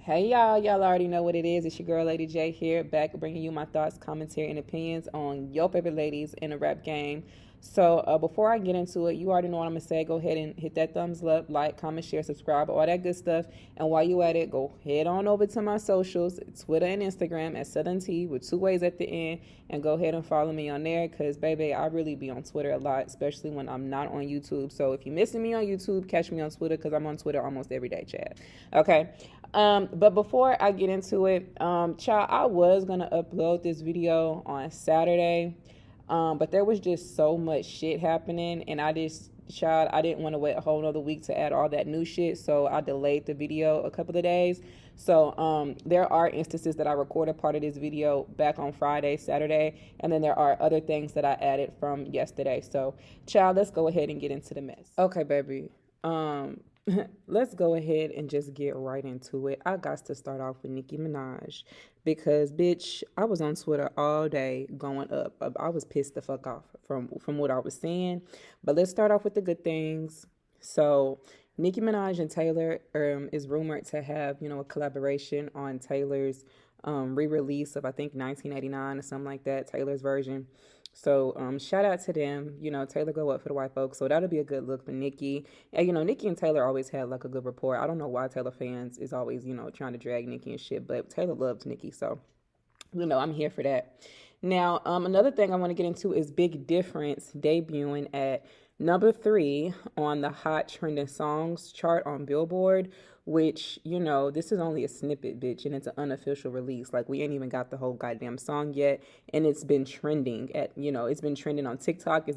Hey y'all already know what it is. It's your girl Lady J here, back bringing you my thoughts, commentary, and opinions on your favorite ladies in the rap game. So before I get into it, you already know what I'm gonna say. Go ahead and hit that thumbs up, like, comment, share, subscribe, all that good stuff. And while you at it, go head on over to my socials, Twitter and Instagram at Southern T with 2 ways at the end, and go ahead and follow me on there. Cause baby, I really be on Twitter a lot, especially when I'm not on YouTube. So if you're missing me on YouTube, catch me on Twitter, cause I'm on Twitter almost every day, Chad. Okay. But before I get into it, child, I was gonna upload this video on Saturday, but there was just so much shit happening, and I didn't want to wait a whole nother week to add all that new shit, so I delayed the video a couple of days. So there are instances that I recorded part of this video back on Friday, Saturday, and then there are other things that I added from yesterday. So, child, let's go ahead and get into the mess. Okay, baby. Let's go ahead and just get right into it. I got to start off with Nicki Minaj because, bitch, I was on Twitter all day going up. I was pissed the fuck off from what I was seeing. But let's start off with the good things. So, Nicki Minaj and Taylor is rumored to have, a collaboration on Taylor's re-release of, I think, 1989 or something like that, Taylor's version. So shout out to them. Taylor go up for the white folks. So that'll be a good look for Nicki. And, Nicki and Taylor always had like a good rapport. I don't know why Taylor fans is always, trying to drag Nicki and shit. But Taylor loves Nicki. So, I'm here for that. Now, another thing I want to get into is Big Difference debuting at number 3 on the Hot Trending Songs chart on Billboard, which, this is only a snippet, bitch, and it's an unofficial release. Like, we ain't even got the whole goddamn song yet, and it's been trending it's been trending on TikTok.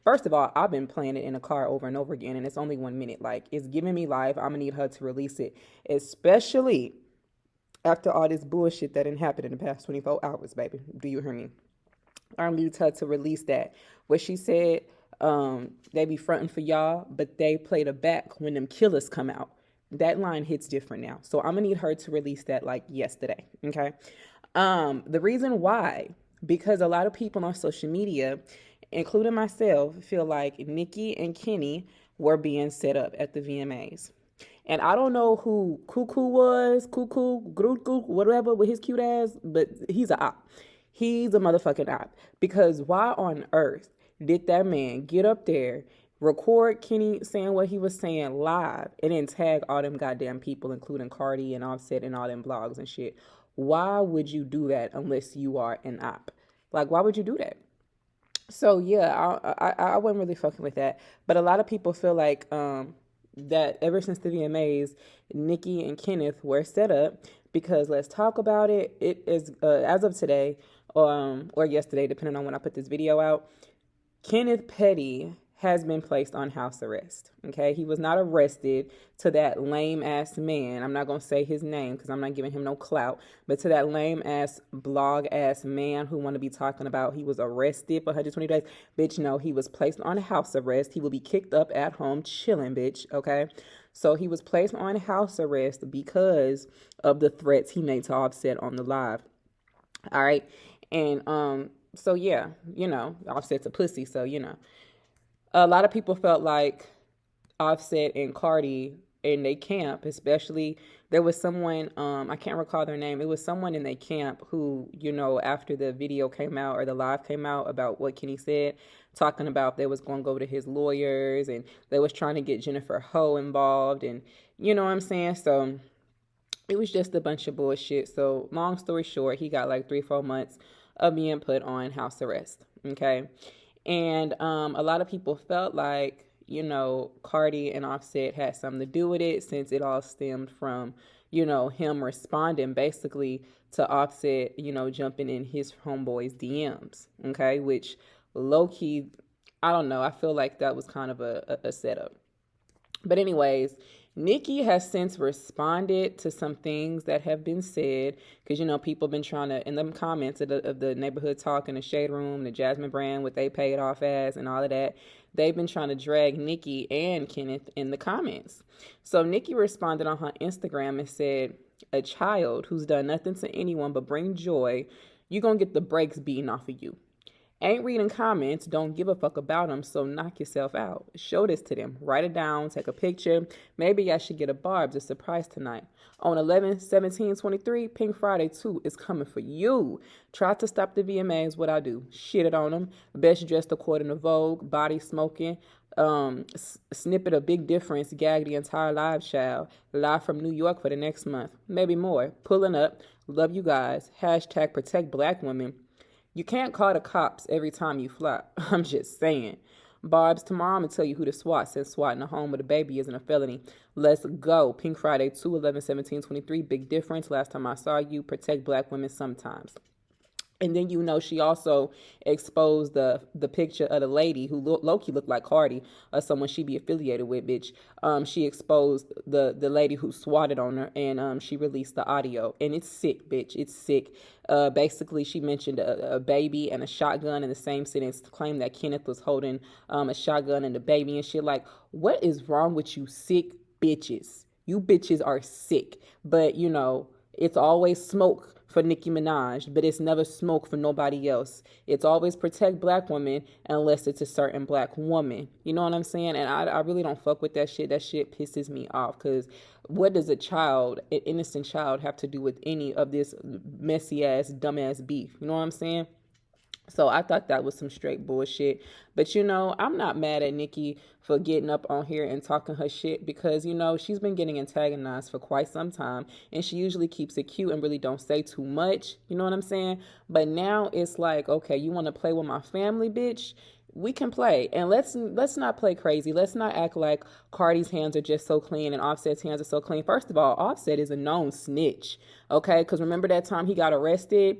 First of all, I've been playing it in a car over and over again, and it's only 1 minute. Like, it's giving me life. I'm gonna need her to release it, especially after all this bullshit that didn't happen in the past 24 hours, baby. Do you hear me? I need her to release that. What she said, they be fronting for y'all, but they play the back when them killers come out. That line hits different now. So I'm gonna need her to release that like yesterday. Okay. The reason why, because a lot of people on social media, including myself, feel like Nicki and Kenny were being set up at the VMAs. And I don't know who Cuckoo was, Cuckoo, whatever, with his cute ass, but he's a op. He's a motherfucking op. Because why on earth did that man get up there, record Kenny saying what he was saying live, and then tag all them goddamn people, including Cardi and Offset and all them blogs and shit? Why would you do that unless you are an op? Like, why would you do that? So, yeah, I wasn't really fucking with that. But a lot of people feel like that ever since the VMAs, Nicki and Kenneth were set up because, let's talk about it, it is, as of today, or yesterday, depending on when I put this video out, Kenneth Petty has been placed on house arrest. Okay, he was not arrested to that lame ass man. I'm not gonna say his name because I'm not giving him no clout, but to that lame ass blog ass man who want to be talking about he was arrested for 120 days. Bitch, no, he was placed on house arrest. He will be kicked up at home chilling, bitch. Okay, so he was placed on house arrest because of the threats he made to Offset on the live. All right, and so yeah, Offset's a pussy, so a lot of people felt like Offset and Cardi in their camp, especially, there was someone, I can't recall their name. It was someone in their camp who, after the video came out or the live came out about what Kenny said, talking about they was going to go to his lawyers and they was trying to get Jennifer Ho involved, and you know what I'm saying? So it was just a bunch of bullshit. So long story short, he got like 3-4 months of being put on house arrest. Okay. And a lot of people felt like, Cardi and Offset had something to do with it, since it all stemmed from, him responding basically to Offset, jumping in his homeboy's DMs. Okay. Which low-key, I don't know. I feel like that was kind of a setup. But anyways, Nicki has since responded to some things that have been said, because, people been trying to, in the comments of the neighborhood talk in the shade room, the Jasmine brand, what they paid off as and all of that, they've been trying to drag Nicki and Kenneth in the comments. So Nicki responded on her Instagram and said, "A child who's done nothing to anyone but bring joy, you're going to get the brakes beaten off of you. Ain't reading comments, don't give a fuck about them, so knock yourself out. Show this to them. Write it down, take a picture. Maybe I should get a Barb's a surprise tonight. On 11/17/23, Pink Friday 2 is coming for you. Try to stop the VMA is what I do. Shitted on them. Best dressed according to Vogue, body smoking. Snippet of Big Difference, gag the entire live show. Live from New York for the next month. Maybe more. Pulling up. Love you guys. Hashtag protect black women. You can't call the cops every time you fly. I'm just saying. Barb's, tomorrow I'm going to tell you who to swat since swatting a home with a baby isn't a felony. Let's go. Pink Friday 2, 11/17/23. Big Difference. Last time I saw you. Protect black women sometimes. And then, she also exposed the picture of the lady who low-key looked like Cardi, or someone she be affiliated with, bitch. She exposed the lady who swatted on her, and she released the audio. And it's sick, bitch. It's sick. Basically, she mentioned a baby and a shotgun in the same sentence, claimed that Kenneth was holding a shotgun and the baby and shit. Like, what is wrong with you sick bitches? You bitches are sick. But, it's always smoke for Nicki Minaj, but it's never smoke for nobody else. It's always protect black women unless it's a certain black woman. You know what I'm saying? And I really don't fuck with that shit. That shit pisses me off, because what does an innocent child, have to do with any of this messy ass, dumbass beef? You know what I'm saying? So I thought that was some straight bullshit. But, I'm not mad at Nicki for getting up on here and talking her shit, because, she's been getting antagonized for quite some time. And she usually keeps it cute and really don't say too much. You know what I'm saying? But now it's like, okay, you want to play with my family, bitch? We can play, and let's not play crazy. Let's not act like Cardi's hands are just so clean and Offset's hands are so clean. First of all, Offset is a known snitch, okay? Because remember that time he got arrested?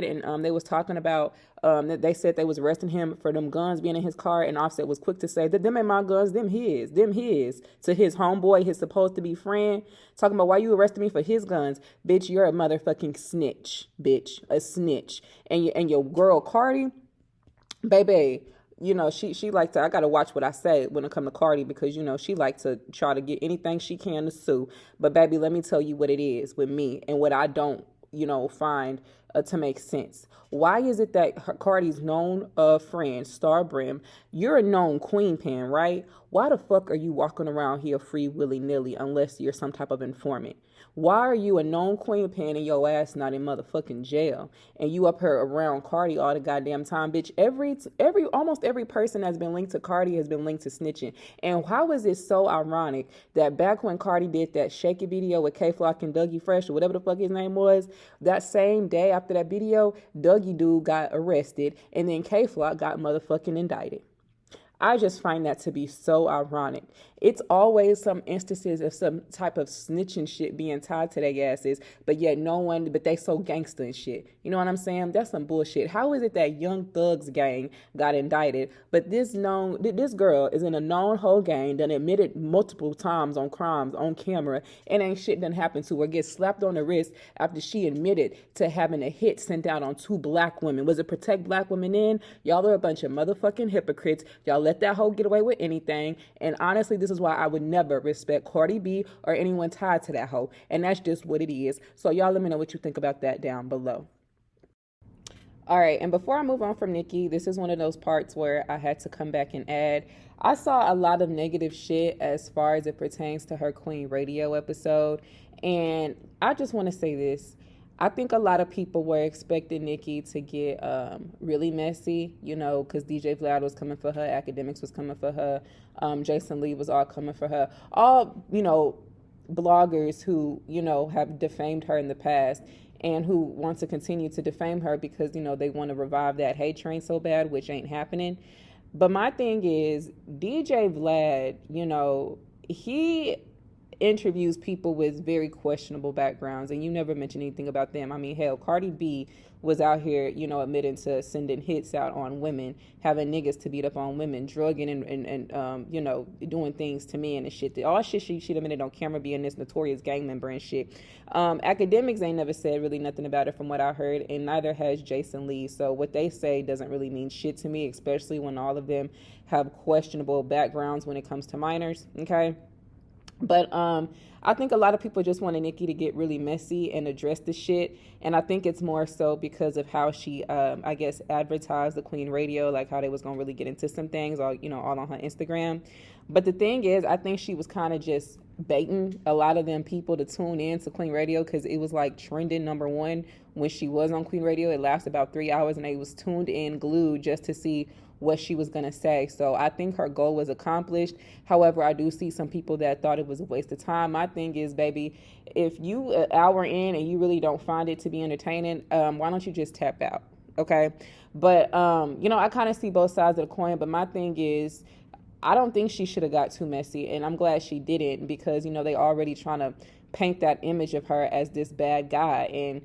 And they was talking about, they said they was arresting him for them guns being in his car, and Offset was quick to say that them ain't my guns, them his, to his homeboy, his supposed to be friend, talking about, why you arresting me for his guns? Bitch, you're a motherfucking snitch, bitch, a snitch. And your girl Cardi, baby, she like to, I gotta watch what I say when it come to Cardi, because she like to try to get anything she can to sue. But baby, let me tell you what it is with me and what I don't find to make sense. Why is it that Cardi's known friend, Star Brim, you're a known queen pan, right? Why the fuck are you walking around here free willy-nilly unless you're some type of informant? Why are you a known queen pan and your ass not in motherfucking jail? And you up here around Cardi all the goddamn time, bitch. Almost every person that's been linked to Cardi has been linked to snitching. And how is it so ironic that back when Cardi did that Shake It video with K-Flock and Dougie Fresh, or whatever the fuck his name was, that same day after that video, Dougie dude got arrested, and then K-Flock got motherfucking indicted. I just find that to be so ironic. It's always some instances of some type of snitching shit being tied to their asses, but yet but they so gangster and shit. You know what I'm saying? That's some bullshit. How is it that Young Thug's gang got indicted, but this girl is in a known whole gang, done admitted multiple times on crimes on camera, and ain't shit done happened to her, gets slapped on the wrist after she admitted to having a hit sent out on 2 black women. Was it protect black women in? Y'all are a bunch of motherfucking hypocrites. Y'all let that hoe get away with anything. And honestly, this is why I would never respect Cardi B or anyone tied to that hoe. And that's just what it is. So y'all let me know what you think about that down below. All right, and before I move on from Nicki, this is one of those parts where I had to come back and add. I saw a lot of negative shit as far as it pertains to her Queen Radio episode. And I just want to say this. I think a lot of people were expecting Nicki to get really messy, because DJ Vlad was coming for her, Academics was coming for her, Jason Lee was all coming for her. All, bloggers who, have defamed her in the past and who want to continue to defame her because, they want to revive that hate train so bad, which ain't happening. But my thing is, DJ Vlad, he interviews people with very questionable backgrounds, and you never mention anything about them. I mean, hell, Cardi B was out here, admitting to sending hits out on women, having niggas to beat up on women, drugging and doing things to men and shit. All shit she admitted on camera, being this notorious gang member and shit. Academics ain't never said really nothing about it from what I heard, and neither has Jason Lee. So what they say doesn't really mean shit to me, especially when all of them have questionable backgrounds when it comes to minors, okay? But I think a lot of people just wanted Nicki to get really messy and address the shit. And I think it's more so because of how she, I guess, advertised the Queen Radio, like how they was gonna really get into some things, all all on her Instagram. But the thing is, I think she was kind of just baiting a lot of them people to tune in to Queen Radio because it was like trending number one when she was on Queen Radio. It lasted about 3 hours, and they was tuned in, glued, just to see what she was going to say. So I think her goal was accomplished. However, I do see some people that thought it was a waste of time. My thing is, baby, if you an hour in and you really don't find it to be entertaining, why don't you just tap out? Okay. But, I kind of see both sides of the coin. But my thing is, I don't think she should have got too messy. And I'm glad she didn't because, they already trying to paint that image of her as this bad guy and,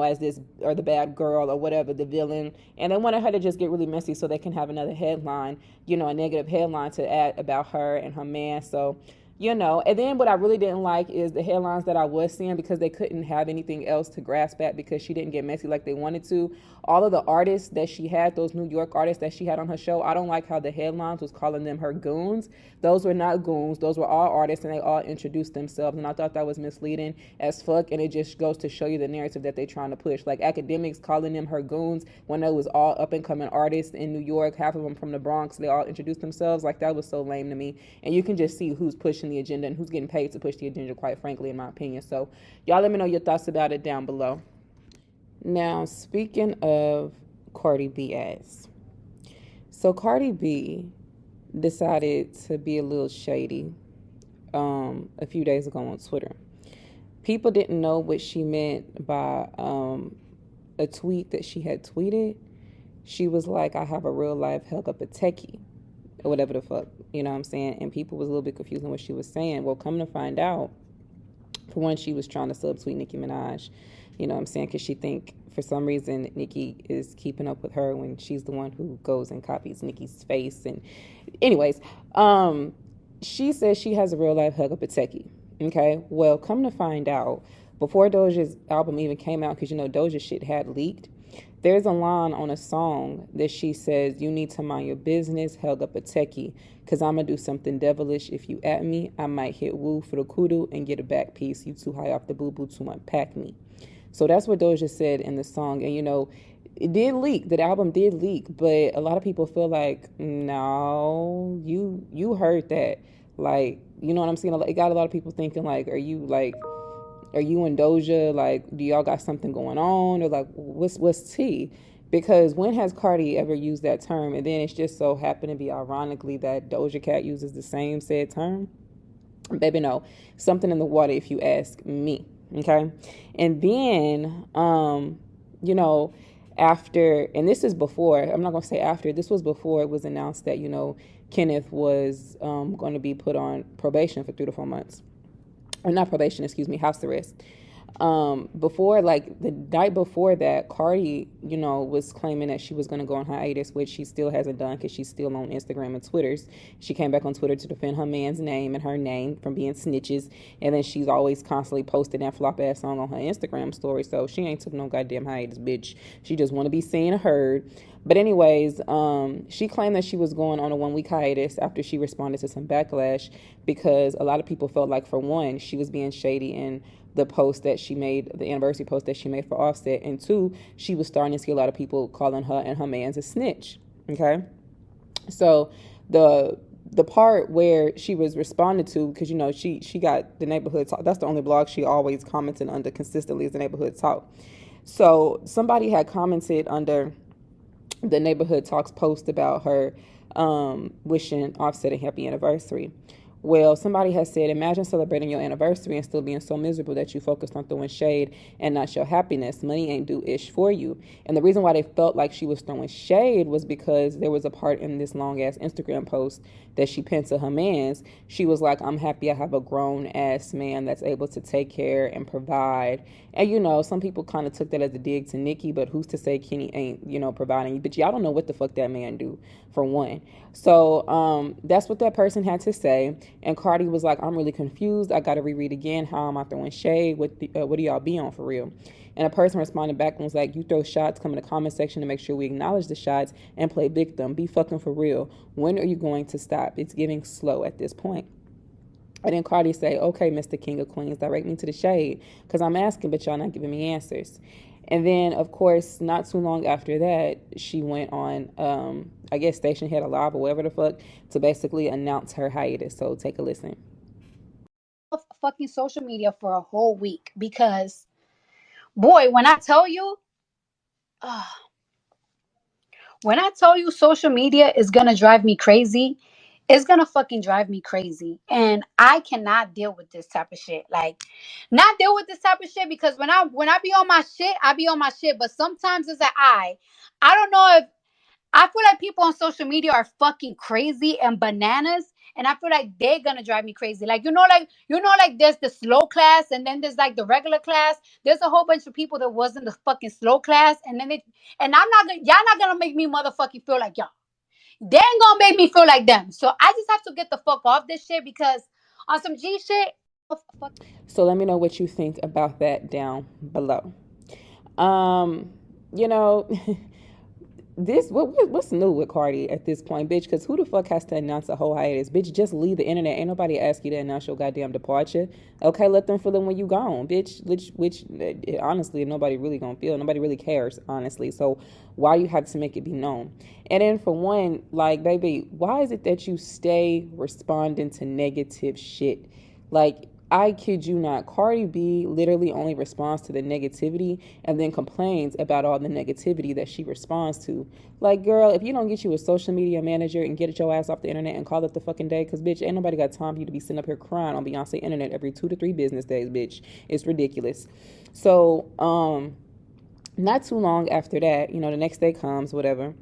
as this, or the bad girl or whatever, the villain. And they wanted her to just get really messy so they can have another headline, a negative headline to add about her and her man. So, and then what I really didn't like is the headlines that I was seeing because they couldn't have anything else to grasp at because she didn't get messy like they wanted to. All of the artists that she had, those New York artists that she had on her show, I don't like how the headlines was calling them her goons. Those were not goons. Those were all artists, and they all introduced themselves, and I thought that was misleading as fuck, and it just goes to show you the narrative that they're trying to push. Like academics calling them her goons when it was all up-and-coming artists in New York, half of them from the Bronx, they all introduced themselves. Like, that was so lame to me, and you can just see who's pushing the agenda and who's getting paid to push the agenda, quite frankly, in my opinion. So y'all let me know your thoughts about it down below. Now, speaking of Cardi B ass. So Cardi B decided to be a little shady a few days ago on Twitter. People didn't know what she meant by a tweet that she had tweeted. She was like, I have a real life hug up a techie, or whatever the fuck, you know what I'm saying? And people was a little bit confused on what she was saying. Well, come to find out, for one, she was trying to subtweet Nicki Minaj, you know what I'm saying? Because she think for some reason Nicki is keeping up with her when she's the one who goes and copies Nicki's face. And anyways, she says she has a real life hug up a techie. Okay, well, come to find out, before Doja's album even came out, because Doja shit had leaked, there's a line on a song that she says, you need to mind your business, hug up a techie, because I'm going to do something devilish. If you at me, I might hit woo for the kudu and get a back piece. You too high off the boo-boo to unpack me. So that's what Doja said in the song. And, it did leak. The album did leak. But a lot of people feel like, no, you heard that. Like, you know what I'm saying? It got a lot of people thinking, like, are you and Doja, like, do y'all got something going on? Or, like, what's tea? Because when has Cardi ever used that term? And then it's just so happened to be ironically that Doja Cat uses the same said term. Baby, no. Something in the water, if you ask me. Okay? And then, after, and this is before, I'm not going to say after, this was before it was announced that, Kenneth was going to be put on probation for 3 to 4 months. Or not probation, house arrest. Before, like the night before that, Cardi, was claiming that she was going to go on hiatus, which she still hasn't done because she's still on Instagram and Twitters. She came back on Twitter to defend her man's name and her name from being snitches. And then she's always constantly posting that flop ass song on her Instagram story. So she ain't took no goddamn hiatus, bitch. She just want to be seen and heard. But anyways, she claimed that she was going on a 1-week hiatus after she responded to some backlash because a lot of people felt like, for one, she was being shady in the post that she made, the anniversary post that she made for Offset, and 2, she was starting to see a lot of people calling her and her man's a snitch. Okay, so the part where she was responded to, because she got the Neighborhood Talk. That's the only blog she always commented under consistently, is the Neighborhood Talk. So somebody had commented under the Neighborhood Talks post about her wishing Offset a happy anniversary. Well, somebody has said, imagine celebrating your anniversary and still being so miserable that you focused on throwing shade and not show happiness. Money ain't do ish for you. And the reason why they felt like she was throwing shade was because there was a part in this long ass Instagram post that she pinned to her man's. She was like, I'm happy I have a grown ass man that's able to take care and provide. And some people kind of took that as a dig to Nicki, but who's to say Kenny ain't, providing? But y'all don't know what the fuck that man do, for one. So that's what that person had to say. And Cardi was like, I'm really confused. I got to reread again. How am I throwing shade? What do y'all be on for real? And a person responded back and was like, you throw shots, come in the comment section to make sure we acknowledge the shots and play victim. Be fucking for real. When are you going to stop? It's getting slow at this point. And then Cardi say, okay, Mr. King of Queens, direct me to the shade. Because I'm asking, but y'all not giving me answers. And then, of course, not too long after that, she went on, I guess, Station Head Alive or whatever the fuck, to basically announce her hiatus. So take a listen. Fucking social media for a whole week because, boy, when I tell you social media is gonna drive me crazy, it's gonna fucking drive me crazy. And I cannot deal with this type of shit. Like, not deal with this type of shit because when I be on my shit, I be on my shit. But sometimes it's like I don't know if I feel like people on social media are fucking crazy and bananas. And I feel like they're gonna drive me crazy. Like like there's the slow class, and then there's like the regular class. There's a whole bunch of people that wasn't the fucking slow class, and then y'all not gonna make me motherfucking feel like y'all. They ain't gonna make me feel like them. So I just have to get the fuck off this shit because on some G shit. So let me know what you think about that down below. Um, you know, what's new with Cardi at this point, bitch? Because who the fuck has to announce a whole hiatus, bitch? Just leave the internet. Ain't nobody ask you to announce your goddamn departure. Okay, let them feel it when you gone, bitch. Which honestly, nobody really gonna feel. Nobody really cares, honestly. So why you have to make it be known? And then for one, like, baby, why is it that you stay responding to negative shit? Like, I kid you not, Cardi B literally only responds to the negativity and then complains about all the negativity that she responds to. Like, girl, if you don't get you a social media manager and get your ass off the internet and call it the fucking day, because, bitch, ain't nobody got time for you to be sitting up here crying on Beyonce internet every 2 to 3 business days, bitch. It's ridiculous. So, not too long after that, the next day comes, whatever.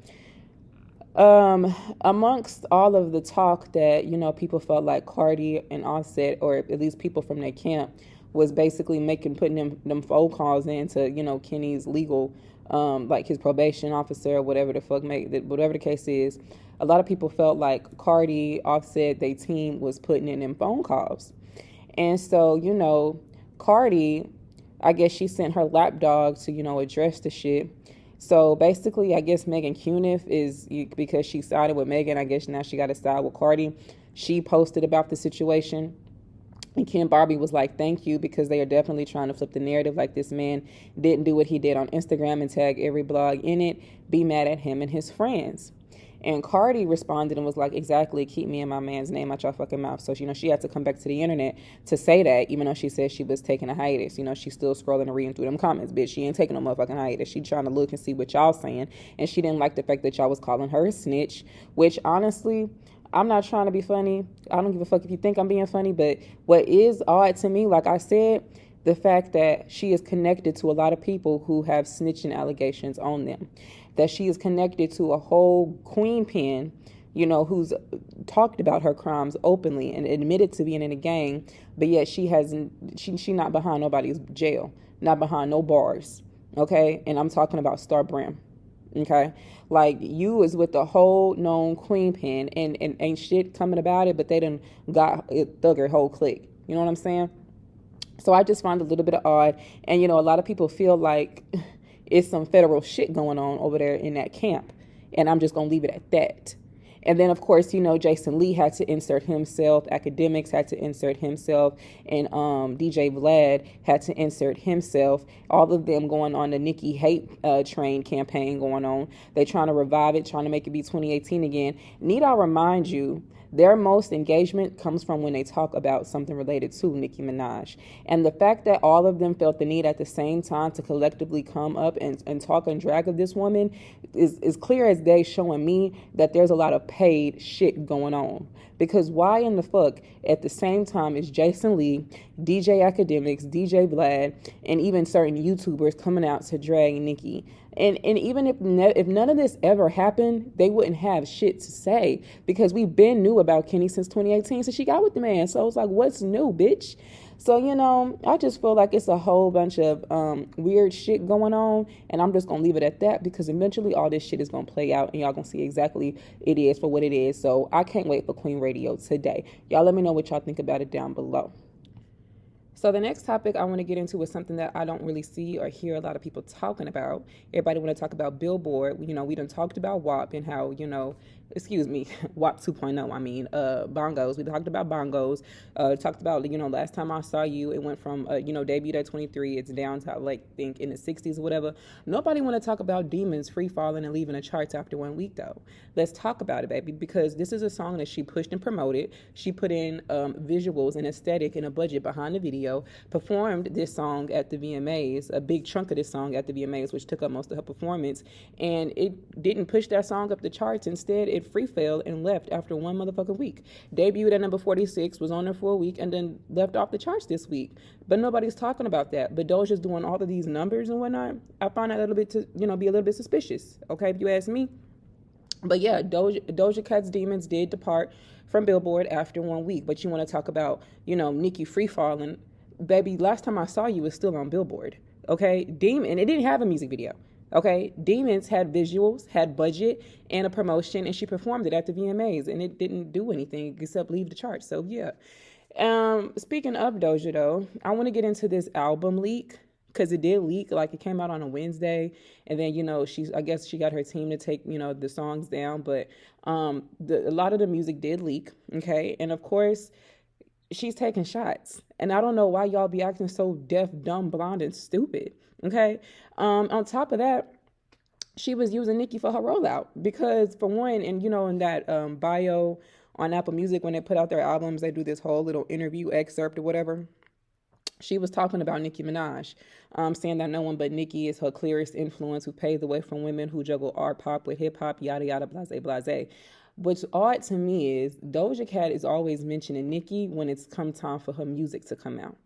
Amongst all of the talk that, people felt like Cardi and Offset, or at least people from their camp, was basically putting them phone calls into, Kenny's legal, like his probation officer or whatever the fuck, whatever the case is. A lot of people felt like Cardi, Offset, their team was putting in them phone calls. And so, Cardi, I guess she sent her lapdog to, address the shit. So basically, I guess Megan Cuniff because she sided with Megan, I guess now she got to side with Cardi. She posted about the situation. And Ken Barbie was like, thank you, because they are definitely trying to flip the narrative. Like, this man didn't do what he did on Instagram and tag every blog in it. Be mad at him and his friends. And Cardi responded and was like, exactly, keep me and my man's name out your fucking mouth. So, she had to come back to the internet to say that, even though she said she was taking a hiatus. She's still scrolling and reading through them comments, bitch. She ain't taking no motherfucking hiatus. She trying to look and see what y'all saying. And she didn't like the fact that y'all was calling her a snitch, which honestly, I'm not trying to be funny. I don't give a fuck if you think I'm being funny, but what is odd to me, like I said, the fact that she is connected to a lot of people who have snitching allegations on them, that she is connected to a whole queen pin, who's talked about her crimes openly and admitted to being in a gang, but yet she not behind nobody's jail, not behind no bars, okay? And I'm talking about Star Brim, okay? Like, you is with the whole known queen pin and ain't shit coming about it, but they done got it thugger whole clique. You know what I'm saying? So I just find it a little bit of odd. And, a lot of people feel like it's some federal shit going on over there in that camp. And I'm just going to leave it at that. And then, of course, Jason Lee had to insert himself. Academics had to insert himself. And DJ Vlad had to insert himself. All of them going on the Nicki hate train campaign going on. They trying to revive it, trying to make it be 2018 again. Need I remind you, their most engagement comes from when they talk about something related to Nicki Minaj. And the fact that all of them felt the need at the same time to collectively come up and talk and drag of this woman is clear as day, showing me that there's a lot of paid shit going on. Because why in the fuck at the same time is Jason Lee, DJ Academics, DJ Vlad, and even certain YouTubers coming out to drag Nicki? And even if none of this ever happened, they wouldn't have shit to say, because we've been new about Kenny since 2018, since she got with the man. So it's like, what's new, bitch? So, I just feel like it's a whole bunch of weird shit going on, and I'm just going to leave it at that, because eventually all this shit is going to play out, and y'all going to see exactly it is for what it is. So I can't wait for Queen Radio today. Y'all let me know what y'all think about it down below. So the next topic I want to get into is something that I don't really see or hear a lot of people talking about. Everybody want to talk about Billboard. We done talked about WAP and how, excuse me, WAP 2.0, I mean, bongos. We talked about bongos. Talked about, last time I saw you, it went from, debuted at 23. It's down to, like, think in the 60s or whatever. Nobody want to talk about Demons free falling and leaving the charts after 1 week, though. Let's talk about it, baby, because this is a song that she pushed and promoted. She put in visuals and aesthetic and a budget behind the video, performed this song at the VMAs, a big chunk of this song at the VMAs, which took up most of her performance, and it didn't push that song up the charts. Instead, it free fell and left after 1 motherfucking week. Debuted at number 46, was on there for a week, and then left off the charts this week. But nobody's talking about that. But Doja's doing all of these numbers and whatnot. I find that a little bit to, be a little bit suspicious, okay, if you ask me. But yeah, Doja Cat's Demons did depart from Billboard after 1 week. But you want to talk about, Nicki free falling. Baby, last time I saw you was still on Billboard. Okay? Demon, and it didn't have a music video. Okay? Demons had visuals, had budget, and a promotion, and she performed it at the VMAs, and it didn't do anything except leave the charts. So yeah. Speaking of Doja though, I want to get into this album leak, because it did leak. Like, it came out on a Wednesday, and then I guess she got her team to take the songs down, but a lot of the music did leak. Okay, and of course she's taking shots, and I don't know why y'all be acting so deaf, dumb, blind, and stupid. Okay, on top of that, she was using Nicki for her rollout, because for one, and in that bio on Apple Music, when they put out their albums, they do this whole little interview excerpt or whatever. She was talking about Nicki Minaj, saying that no one but Nicki is her clearest influence, who paved the way for women who juggle art pop with hip hop, yada yada, blase blase. What's odd to me is Doja Cat is always mentioning Nicki when it's come time for her music to come out.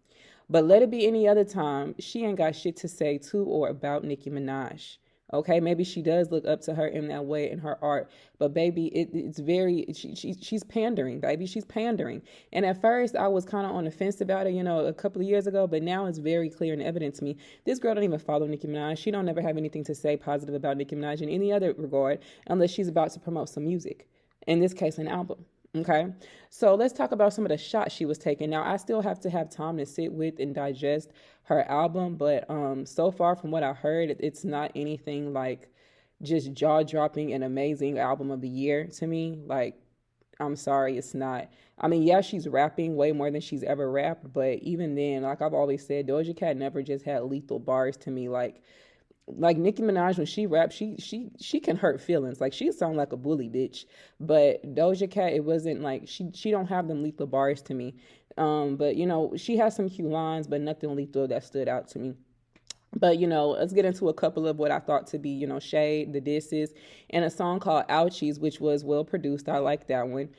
But let it be any other time, she ain't got shit to say to or about Nicki Minaj. Okay, maybe she does look up to her in that way in her art, but baby, it's very, she's pandering, baby. She's pandering. And at first, I was kind of on the fence about it, a couple of years ago, but now it's very clear and evident to me. This girl don't even follow Nicki Minaj. She don't ever have anything to say positive about Nicki Minaj in any other regard, unless she's about to promote some music. In this case, an album. Okay, so let's talk about some of the shots she was taking. Now, I still have to have time to sit with and digest her album, but so far from what I heard, it's not anything like just jaw-dropping and amazing album of the year to me. Like, I'm sorry, it's not. I mean, yeah, she's rapping way more than she's ever rapped, but even then, like I've always said, Doja Cat never just had lethal bars to me. Like Nicki Minaj, when she raps, she can hurt feelings. Like, she sound like a bully bitch. But Doja Cat, it wasn't like she don't have them lethal bars to me. But she has some cute lines, but nothing lethal that stood out to me. But let's get into a couple of what I thought to be shade, the disses, and a song called Ouchies, which was well produced. I like that one.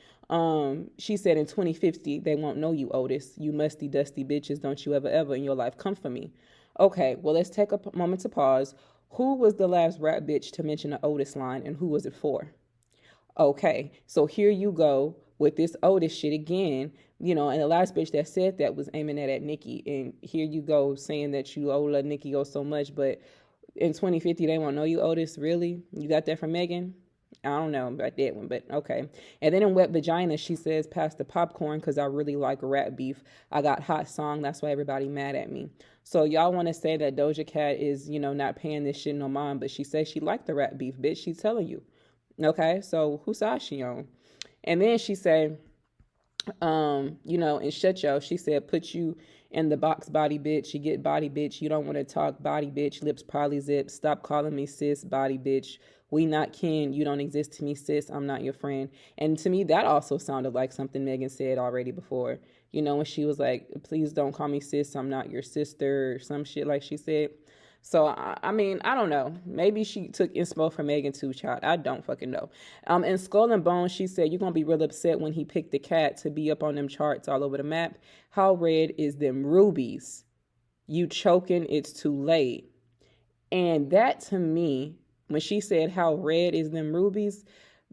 She said, in 2050 they won't know you, Otis. You musty dusty bitches, don't you ever in your life come for me. Okay, well, let's take a moment to pause. Who was the last rap bitch to mention the Otis line, and who was it for? Okay, so here you go with this Otis shit again, and the last bitch that said that was aiming at Nicki, and here you go saying that you love Nicki so much, but in 2050 they won't know you, Otis. Really? You got that from Megan? I don't know about that one, but okay. And then in Wet Vagina, she says, pass the popcorn because I really like rap beef. I got hot song, that's why everybody mad at me. So y'all want to say that Doja Cat is, not paying this shit no mind, but she says she liked the rap beef, bitch. She's telling you. Okay, so whose side she on? And then she said, in Shut Yo, she said, put you in the box, body bitch. You get body bitch. You don't want to talk, body bitch. Lips probably zip. Stop calling me sis, body bitch. We not kin. You don't exist to me, sis. I'm not your friend. And to me, that also sounded like something Megan said already before. When she was like, please don't call me sis. I'm not your sister, or some shit like she said. So, I mean, I don't know. Maybe she took inspo from Megan too, child. I don't fucking know. In Skull and Bones, she said, you're going to be real upset when he picked the cat to be up on them charts all over the map. How red is them rubies? You choking, it's too late. And that to me, when she said how red is them rubies,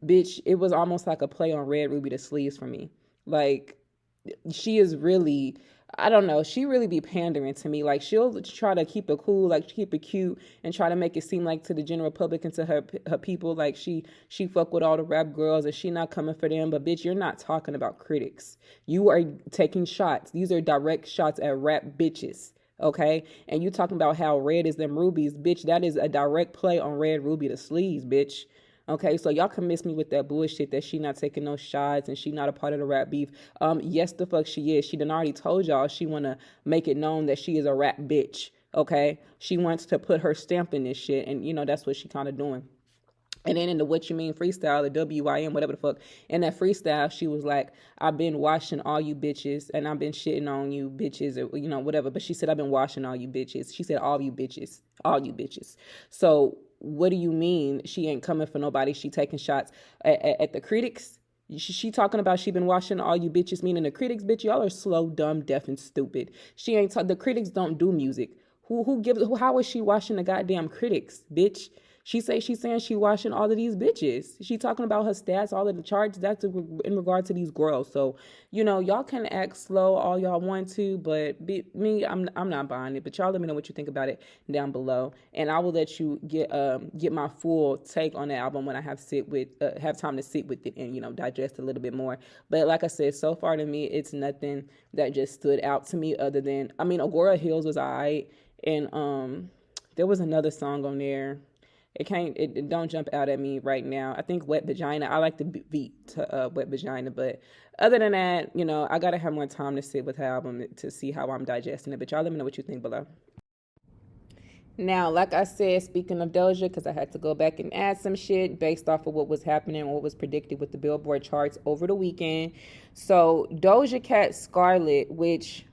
bitch, it was almost like a play on Red Ruby the Sleeves for me. Like, she is really I don't know. She really be pandering to me. Like she'll try to keep it cool, like keep it cute, and try to make it seem like to the general public and to her people, like she fuck with all the rap girls and she not coming for them. But bitch, you're not talking about critics. You are taking shots. These are direct shots at rap bitches. Okay, and you talking about how red is them rubies, bitch. That is a direct play on Red Ruby the sleeves, bitch. Okay, so y'all can miss me with that bullshit that she not taking no shots and she not a part of the rap beef. Yes, the fuck she is. She done already told y'all she wanna make it known that she is a rap bitch. Okay, she wants to put her stamp in this shit, and you know that's what she kind of doing. And then in the What You Mean freestyle, the WYM, whatever the fuck, in that freestyle, she was like, I've been washing all you bitches and I've been shitting on you bitches or, you know, whatever. But she said, I've been washing all you bitches. She said, all you bitches, all you bitches. So what do you mean she ain't coming for nobody? She taking shots at the critics? She talking about she been washing all you bitches, meaning the critics, bitch, y'all are slow, dumb, deaf, and stupid. She ain't, the critics don't do music. How is she washing the goddamn critics, bitch? She's saying she washing all of these bitches. She talking about her stats, all of the charts. That's in regard to these girls. So, you know, y'all can act slow all y'all want to, but I'm not buying it. But y'all let me know what you think about it down below, and I will let you get my full take on the album when I have time to sit with it and digest a little bit more. But like I said, so far to me, it's nothing that just stood out to me other than Agora Hills was alright, and there was another song on there. It don't jump out at me right now. I think Wet Vagina. I like the beat to Wet Vagina, but other than that, I gotta have more time to sit with the album to see how I'm digesting it. But y'all let me know what you think below. Now, like I said, speaking of Doja, because I had to go back and add some shit based off of what was happening, what was predicted with the Billboard charts over the weekend. So Doja Cat Scarlet, which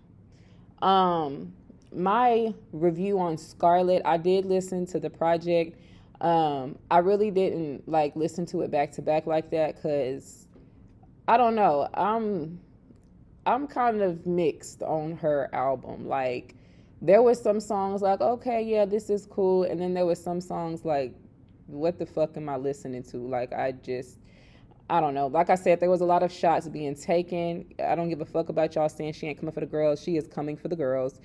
my review on Scarlet, I did listen to the project. I really didn't listen to it back to back like that because I don't know. I'm kind of mixed on her album. Like there were some songs like, okay, yeah, this is cool, and then there were some songs like, what the fuck am I listening to? Like I don't know. Like I said, there was a lot of shots being taken. I don't give a fuck about y'all saying she ain't coming for the girls. She is coming for the girls.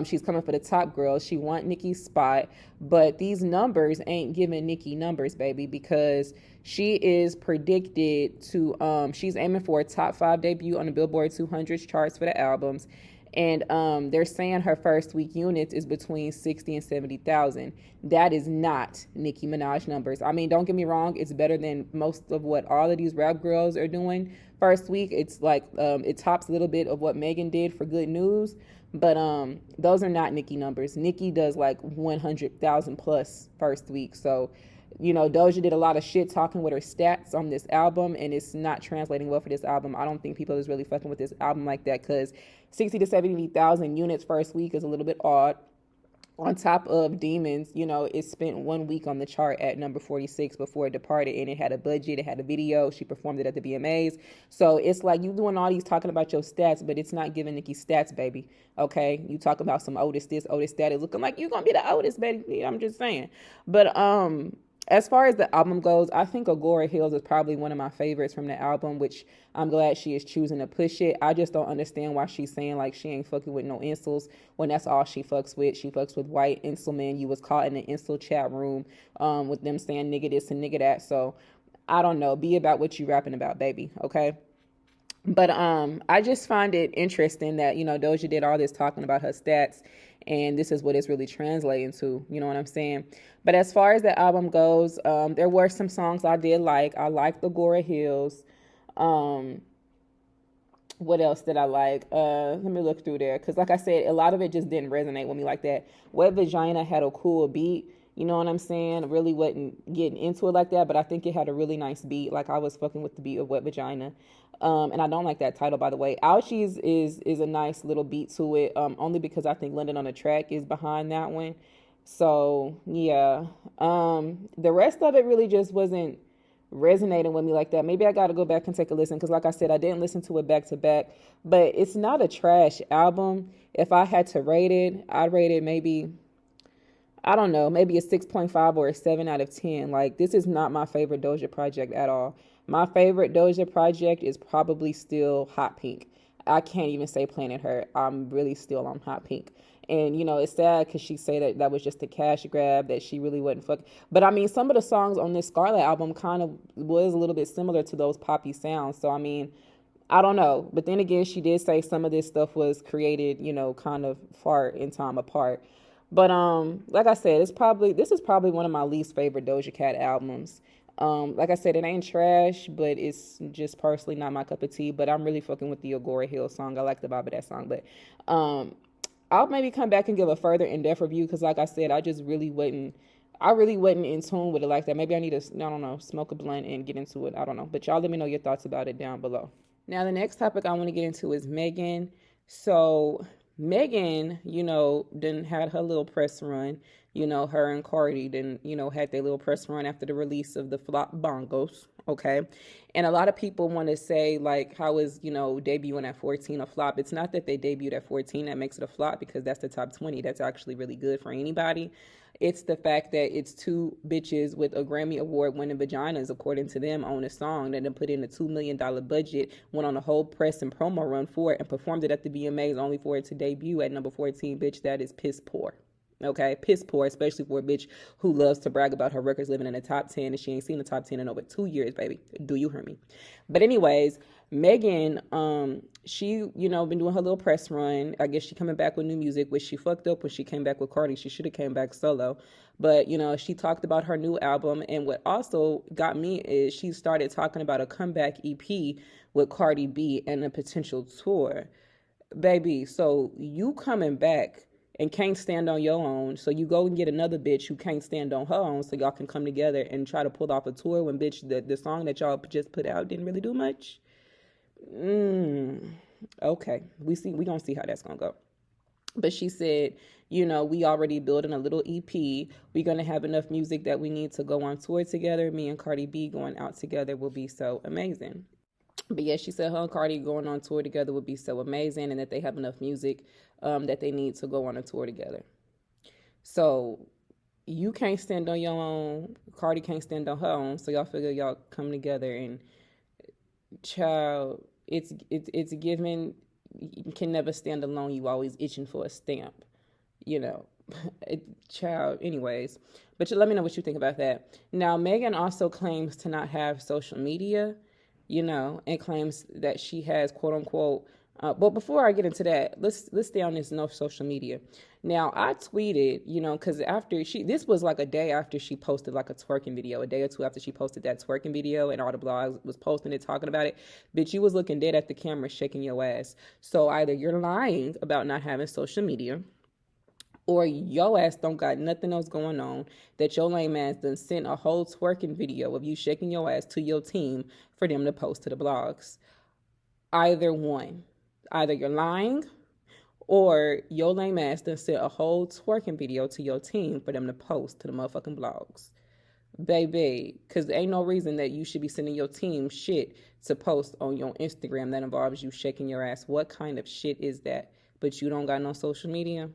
She's coming for the top girls. She want Nicki's spot. But these numbers ain't giving Nicki numbers, baby, because she is predicted to, she's aiming for a top 5 debut on the Billboard 200 charts for the albums. And they're saying her first week units is between 60 and 70,000. That is not Nicki Minaj numbers. I mean, don't get me wrong, it's better than most of what all of these rap girls are doing first week. It's like it tops a little bit of what Megan did for Good News, but those are not Nicki numbers. Nicki does like 100,000 plus first week. So Doja did a lot of shit talking with her stats on this album, and it's not translating well for this album. I don't think people is really fucking with this album like that, because 60 to 70,000 units first week is a little bit odd. On top of Demons, it spent 1 week on the chart at number 46 before it departed, and it had a budget, it had a video, she performed it at the VMAs. So it's like you doing all these talking about your stats, but it's not giving Nicki stats, baby. Okay, you talk about some Otis this, Otis that, it's looking like you're gonna be the Otis, baby. I'm just saying. But as far as the album goes, I think Agora Hills is probably one of my favorites from the album, which I'm glad she is choosing to push it. I just don't understand why she's saying like she ain't fucking with no incels when that's all she fucks with. She fucks with white incel men. You was caught in the incel chat room with them saying nigga this and nigga that. So I don't know. Be about what you rapping about, baby. Okay. But I just find it interesting that Doja did all this talking about her stats, and this is what it's really translating to. You know what I'm saying? But as far as the album goes, there were some songs I did like. I liked Agora Hills. What else did I like? Let me look through there, because like I said, a lot of it just didn't resonate with me like that. Wet Vagina had a cool beat. You know what I'm saying? I really wasn't getting into it like that, but I think it had a really nice beat. Like I was fucking with the beat of Wet Vagina. And I don't like that title, by the way. Ouchies is a nice little beat to it, only because I think London on the Track is behind that one. So yeah, the rest of it really just wasn't resonating with me like that. Maybe I got to go back and take a listen, because like I said, I didn't listen to it back to back. But it's not a trash album. If I had to rate it, I'd rate it maybe, I don't know, maybe a 6.5 or a 7 out of 10. Like, this is not my favorite Doja project at all. My favorite Doja project is probably still Hot Pink. I can't even say Planet Her. I'm really still on Hot Pink. And it's sad because she say that was just a cash grab, that she really wasn't fuck. But I mean, some of the songs on this Scarlet album kind of was a little bit similar to those poppy sounds. So I mean, I don't know. But then again, she did say some of this stuff was created, kind of far in time apart. But like I said, this is probably one of my least favorite Doja Cat albums. Like I said, it ain't trash, but it's just personally not my cup of tea. But I'm really fucking with the Agora Hill song. I like the vibe of that song. But I'll maybe come back and give a further in-depth review because, like I said, I really wasn't in tune with it like that. Maybe I need to, I don't know, smoke a blunt and get into it. I don't know. But y'all let me know your thoughts about it down below. Now, the next topic I want to get into is Megan. So, Megan, done had her little press run. Her and Cardi then, had their little press run after the release of the flop bongos. Okay. And a lot of people want to say, like, how is, debuting at 14 a flop? It's not that they debuted at 14 that makes it a flop, because that's the top 20. That's actually really good for anybody. It's the fact that it's two bitches with a Grammy Award winning vaginas, according to them, on a song that then put in a $2 million budget, went on a whole press and promo run for it, and performed it at the VMAs only for it to debut at number 14. Bitch, that is piss poor. Okay, piss poor, especially for a bitch who loves to brag about her records living in the top 10, and she ain't seen the top 10 in over 2 years, baby. Do you hear me? But anyways, Megan, she, been doing her little press run. I guess she coming back with new music, which she fucked up when she came back with Cardi. She should have came back solo. But, she talked about her new album. And what also got me is she started talking about a comeback EP with Cardi B and a potential tour. Baby, so you coming back and can't stand on your own, so you go and get another bitch who can't stand on her own, so y'all can come together and try to pull off a tour when, bitch, the song that y'all just put out didn't really do much. Okay, we gonna see how that's gonna go. But she said, we already building a little EP. We're gonna have enough music that we need to go on tour together. Me and Cardi B going out together will be so amazing. But yeah, she said her and Cardi going on tour together would be so amazing, and that they have enough music that they need to go on a tour together. So you can't stand on your own. Cardi can't stand on her own. So y'all figure y'all come together, and child, it's given. You can never stand alone. You always itching for a stamp, child. Anyways, but let me know what you think about that. Now, Megan also claims to not have social media, and claims that she has, quote unquote. But before I get into that, let's stay on this no social media. Now, I tweeted, because this was like a day after she posted like a twerking video, a day or two after she posted that twerking video, and all the blogs was posting it, talking about it. Bitch, you was looking dead at the camera, shaking your ass. So either you're lying about not having social media, or your ass don't got nothing else going on, that your lame ass done sent a whole twerking video of you shaking your ass to your team for them to post to the blogs. Either one. Either you're lying, or your lame ass done sent a whole twerking video to your team for them to post to the motherfucking blogs. Baby, because there ain't no reason that you should be sending your team shit to post on your Instagram that involves you shaking your ass. What kind of shit is that? But you don't got no social media?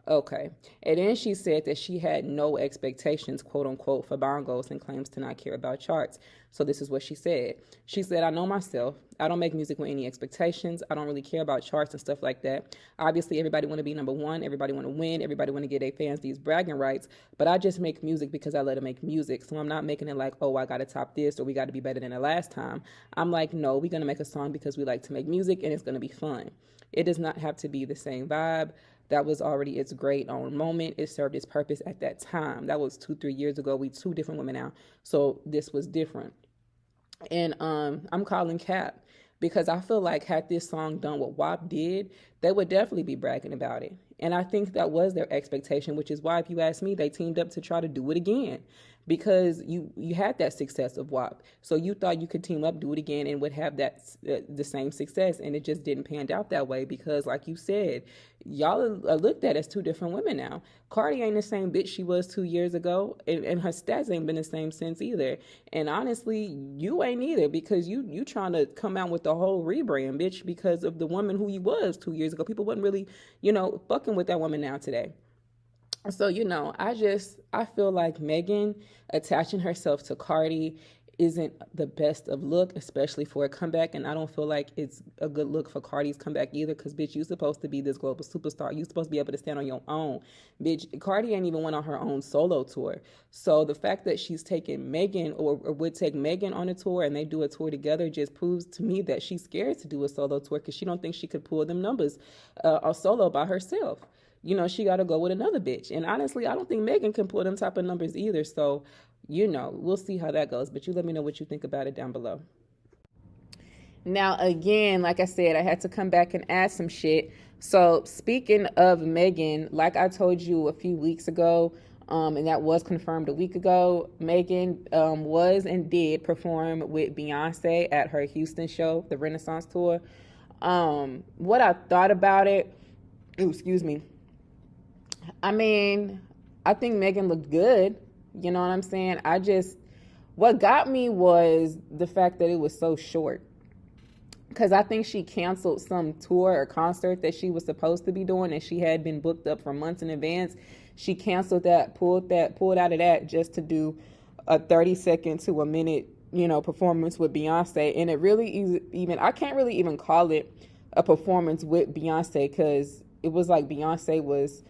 Okay. And then she said that she had no expectations, quote unquote, for bongos, and claims to not care about charts. So this is what she said. She said, I know myself. I don't make music with any expectations. I don't really care about charts and stuff like that. Obviously, everybody want to be number one. Everybody want to win. Everybody want to get their fans these bragging rights. But I just make music because I let them make music. So I'm not making it like, oh, I got to top this, or we got to be better than the last time. I'm like, no, we're going to make a song because we like to make music, and it's going to be fun. It does not have to be the same vibe. That was already its great own moment. It served its purpose at that time. That was 2-3 years ago. We two different women now. So this was different. And I'm calling cap, because I feel like had this song done what WAP did, they would definitely be bragging about it. And I think that was their expectation, which is why, if you ask me, they teamed up to try to do it again, because you had that success of WAP. So you thought you could team up, do it again, and would have that the same success. And it just didn't pan out that way, because like you said, y'all are looked at as two different women now. Cardi ain't the same bitch she was 2 years ago, and her stats ain't been the same since either. And honestly, you ain't either, because you trying to come out with the whole rebrand, bitch, because of the woman who you was 2 years ago. People wasn't really, fucking with that woman now today. So, I feel like Megan attaching herself to Cardi isn't the best of look, especially for a comeback. And I don't feel like it's a good look for Cardi's comeback either, because, bitch, you supposed to be this global superstar. You supposed to be able to stand on your own. Bitch, Cardi ain't even went on her own solo tour. So the fact that she's taking Megan, or would take Megan on a tour, and they do a tour together, just proves to me that she's scared to do a solo tour, because she don't think she could pull them numbers solo by herself. She got to go with another bitch. And honestly, I don't think Megan can pull them type of numbers either. So, we'll see how that goes. But you let me know what you think about it down below. Now, again, like I said, I had to come back and add some shit. So, speaking of Megan, like I told you a few weeks ago, and that was confirmed a week ago, Megan was and did perform with Beyonce at her Houston show, the Renaissance Tour. What I thought about it, excuse me. I mean, I think Megan looked good. You know what I'm saying? What got me was the fact that it was so short. Because I think she canceled some tour or concert that she was supposed to be doing, and she had been booked up for months in advance. She canceled that, pulled out of that just to do a 30-second to a minute, performance with Beyonce. And it really I can't really even call it a performance with Beyonce, because it was like Beyonce was,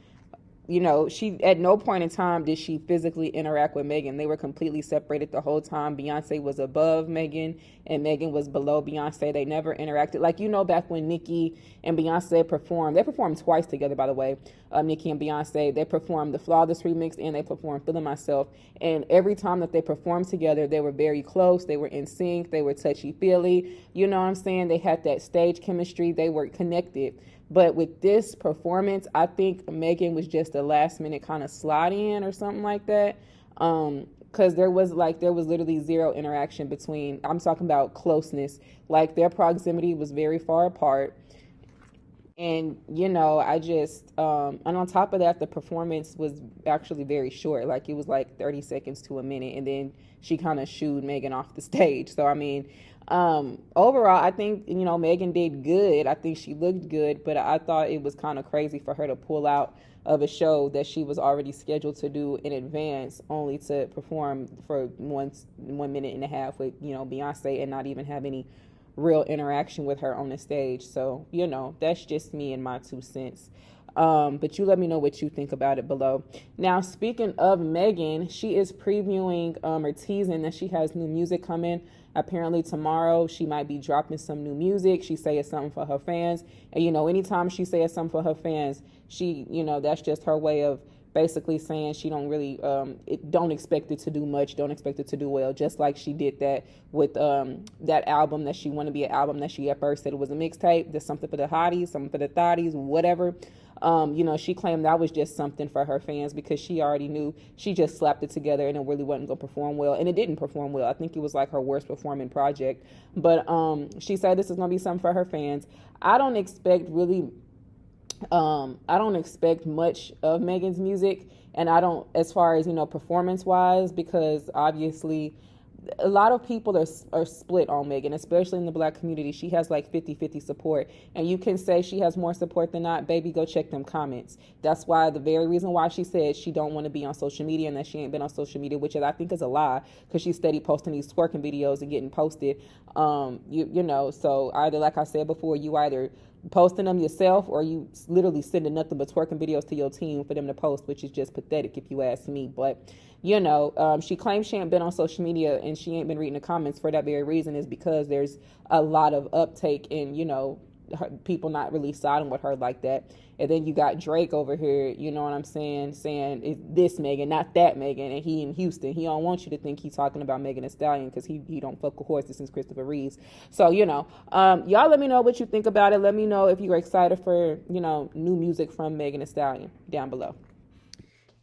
she, at no point in time did she physically interact with Megan. They were completely separated the whole time. Beyonce was above Megan and Megan was below Beyonce. They never interacted. Like, back when Nicki and Beyonce performed, they performed twice together, by the way, Nicki and Beyonce. They performed the Flawless remix and they performed Feeling Myself. And every time that they performed together, they were very close. They were in sync. They were touchy-feely. You know what I'm saying? They had that stage chemistry. They were connected. But with this performance, I think Megan was just a last minute kind of slot in or something like that. Because there was literally zero interaction between, I'm talking about closeness. Like, their proximity was very far apart. And, and on top of that, the performance was actually very short. Like, it was like 30 seconds to a minute. And then she kind of shooed Megan off the stage. So, I mean, overall, I think, Megan did good. I think she looked good, but I thought it was kind of crazy for her to pull out of a show that she was already scheduled to do in advance, only to perform for 1 minute and a half with, Beyonce, and not even have any real interaction with her on the stage. So, that's just me and my 2 cents. But you let me know what you think about it below. Now, speaking of Megan, she is previewing or teasing that she has new music coming. Apparently tomorrow she might be dropping some new music. She says something for her fans. And, anytime she says something for her fans, she, that's just her way of basically saying she don't really, don't expect it to do much, don't expect it to do well, just like she did that with that album that she wanted to be an album that she at first said it was a mixtape. There's something for the hotties, something for the thotties, whatever. She claimed that was just something for her fans because she already knew she just slapped it together and it really wasn't going to perform well. And it didn't perform well. I think it was like her worst performing project. But she said this is going to be something for her fans. I don't expect much of Megan's music. And I don't, as far as, performance wise, because obviously a lot of people are split on Megan, especially in the Black community. She has like 50-50 support. And you can say she has more support than not. Baby, go check them comments. That's why the very reason why she said she don't want to be on social media and that she ain't been on social media, which I think is a lie, because she's steady posting these twerking videos and getting posted. So either, like I said before, you either posting them yourself or you literally sending nothing but twerking videos to your team for them to post, which is just pathetic if you ask me. But she claims she ain't been on social media and she ain't been reading the comments for that very reason, is because there's a lot of uptake in, people not really siding with her like that. And then you got Drake over here, you know what I'm saying it's this Megan, not that Megan, and he in Houston. He don't want you to think he's talking about Megan Thee Stallion because he don't fuck with horses since Christopher Reeves. So, y'all let me know what you think about it. Let me know if you're excited for, new music from Megan Thee Stallion down below.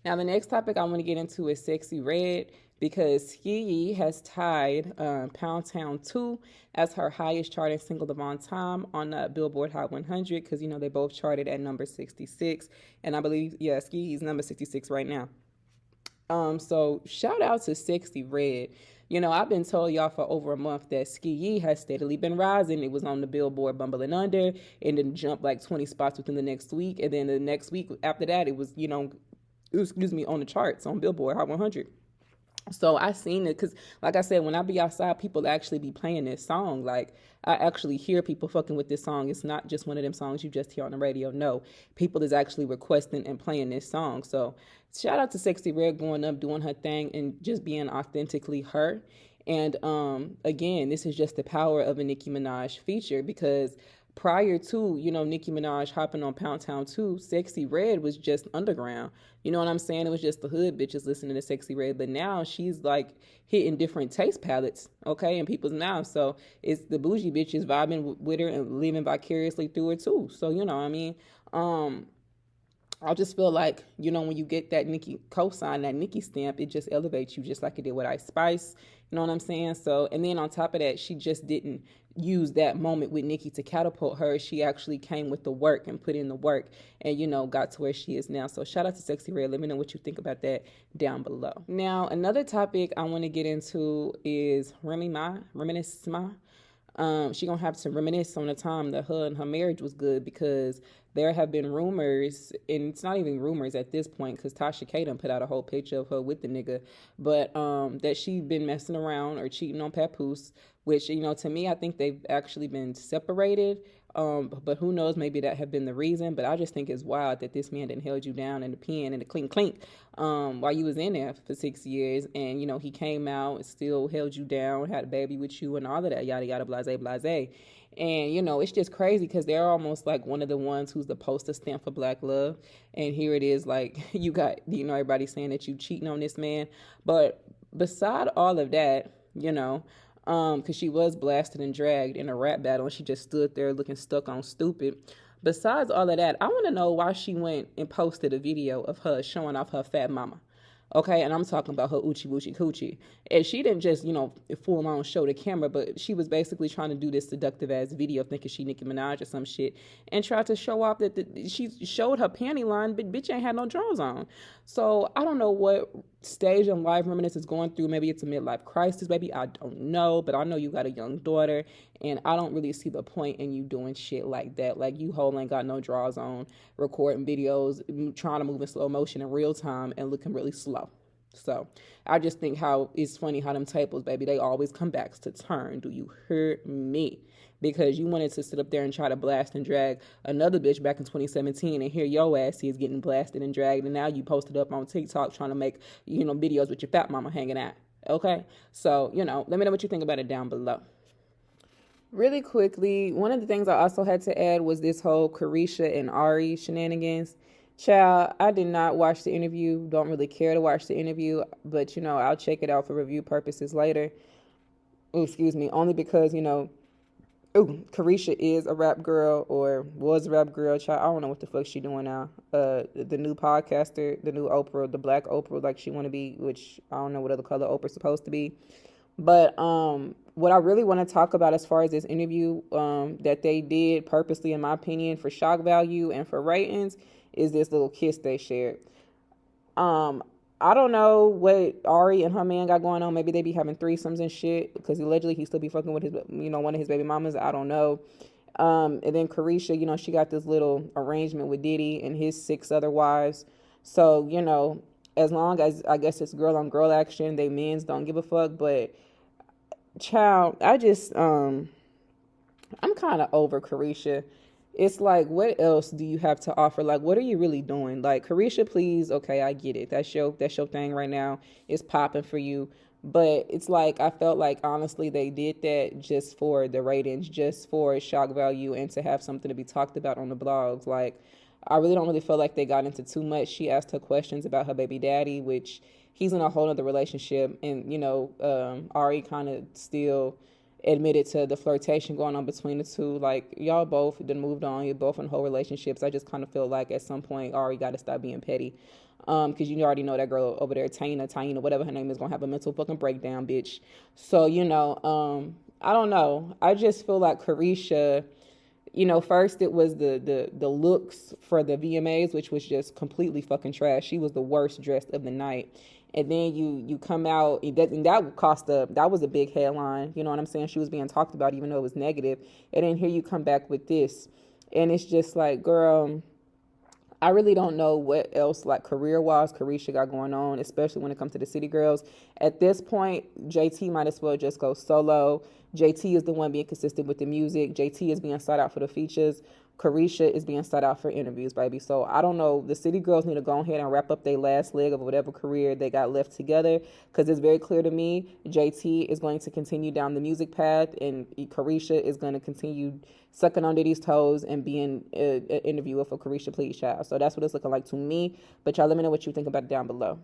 Now, the next topic I want to get into is Sexy Red, because Ski has tied Pound Town 2 as her highest charting single of all time on the Billboard Hot 100, because, they both charted at number 66. And I believe, Ski's number 66 right now. So shout out to Sexy Red. I've been told y'all for over a month that Ski has steadily been rising. It was on the Billboard Bumbling Under and then jumped like 20 spots within the next week. And then the next week after that, it was, on the charts on Billboard Hot 100. So I seen it because, like I said, when I be outside, people actually be playing this song. Like I actually hear people fucking with this song. It's not just one of them songs you just hear on the radio. No, people is actually requesting and playing this song. So shout out to Sexy Red going up, doing her thing, and just being authentically her. And again, this is just the power of a Nicki Minaj feature because prior to, Nicki Minaj hopping on Pound Town 2, Sexy Red was just underground. You know what I'm saying? It was just the hood bitches listening to Sexy Red. But now she's like hitting different taste palettes, okay, in people's mouths. So it's the bougie bitches vibing with her and living vicariously through her too. So, what I mean? I just feel like, when you get that Nicki cosign, that Nicki stamp, it just elevates you just like it did with Ice Spice. You know what I'm saying? So, and then on top of that, she just didn't use that moment with Nicki to catapult her. She actually came with the work and put in the work and, got to where she is now. So shout out to Sexy Red. Let me know what you think about that down below. Now, another topic I want to get into is Remy Ma, Reminisce Ma. She gonna have to reminisce on the time that her and her marriage was good because there have been rumors, and it's not even rumors at this point because Tasha K done put out a whole picture of her with the nigga, but that she been messing around or cheating on Papoose, which, to me, I think they've actually been separated. But who knows, maybe that have been the reason. But I just think it's wild that this man didn't held you down in the pen and the clink clink while you was in there for 6 years. And, he came out and still held you down, had a baby with you and all of that, yada, yada, blase, blase. And, it's just crazy because they're almost like one of the ones who's the poster stamp for black love. And here it is, like, you got, everybody saying that you cheating on this man. But beside all of that, because she was blasted and dragged in a rap battle and she just stood there looking stuck on stupid. Besides all of that, I want to know why she went and posted a video of her showing off her fat mama. Okay, and I'm talking about her Uchi Woochie Coochie. And she didn't just, full on show the camera, but she was basically trying to do this seductive ass video thinking she Nicki Minaj or some shit and tried to show off that she showed her panty line, but bitch ain't had no drawers on. So I don't know what stage of life Reminisce is going through. Maybe it's a midlife crisis, baby. I don't know, but I know you got a young daughter, and I don't really see the point in you doing shit like that. Like, you whole ain't got no drawers on, recording videos, trying to move in slow motion in real time and looking really slow. So I just think how it's funny how them tables, baby, they always come back to turn. Do you hear me? Because you wanted to sit up there and try to blast and drag another bitch back in 2017 and here your ass is getting blasted and dragged, and now you posted up on TikTok trying to make, videos with your fat mama hanging out. Okay? So, let me know what you think about it down below. Really quickly, one of the things I also had to add was this whole Karisha and Ari shenanigans. Child, I did not watch the interview. Don't really care to watch the interview, but I'll check it out for review purposes later. Oh, excuse me, only because Karisha is a rap girl or was a rap girl. Child, I don't know what the fuck she doing now. The new podcaster, the new Oprah, the black Oprah, like she want to be, which I don't know what other color Oprah's supposed to be. But what I really want to talk about as far as this interview that they did purposely, in my opinion, for shock value and for ratings, is this little kiss they shared. I don't know what Ari and her man got going on. Maybe they be having threesomes and shit because allegedly he still be fucking with his, one of his baby mamas. I don't know. And then Karisha, she got this little arrangement with Diddy and his 6 other wives. So, as long as I guess it's girl on girl action, they men's don't give a fuck. But child, I just I'm kind of over Karisha. It's like, what else do you have to offer? Like, what are you really doing? Like, Karisha, please, okay, I get it. That's your thing right now. It's popping for you. But it's like, I felt like, honestly, they did that just for the ratings, just for shock value and to have something to be talked about on the blogs. Like, I really don't really feel like they got into too much. She asked her questions about her baby daddy, which he's in a whole other relationship. And, Ari kind of still admitted to the flirtation going on between the two. Like, y'all both done moved on. You're both in whole relationships. I just kind of feel like at some point Ari got to stop being petty. Because you already know that girl over there, Taina, whatever her name is, gonna have a mental fucking breakdown, bitch. So, I don't know. I just feel like Karisha, first it was the looks for the VMAs, which was just completely fucking trash. She was the worst dressed of the night. And then you come out, and that was a big headline. You know what I'm saying? She was being talked about even though it was negative. And then here you come back with this. And it's just like, girl, I really don't know what else, like, career-wise, Karisha got going on, especially when it comes to the City Girls. At this point, JT might as well just go solo. JT is the one being consistent with the music. JT is being sought out for the features. Karisha is being sought out for interviews, baby. So I don't know. The City Girls need to go ahead and wrap up their last leg of whatever career they got left together, because it's very clear to me JT is going to continue down the music path, and Karisha is going to continue sucking under these toes and being an interviewer for Karisha Please Child. So that's what it's looking like to me. But y'all let me know what you think about it down below.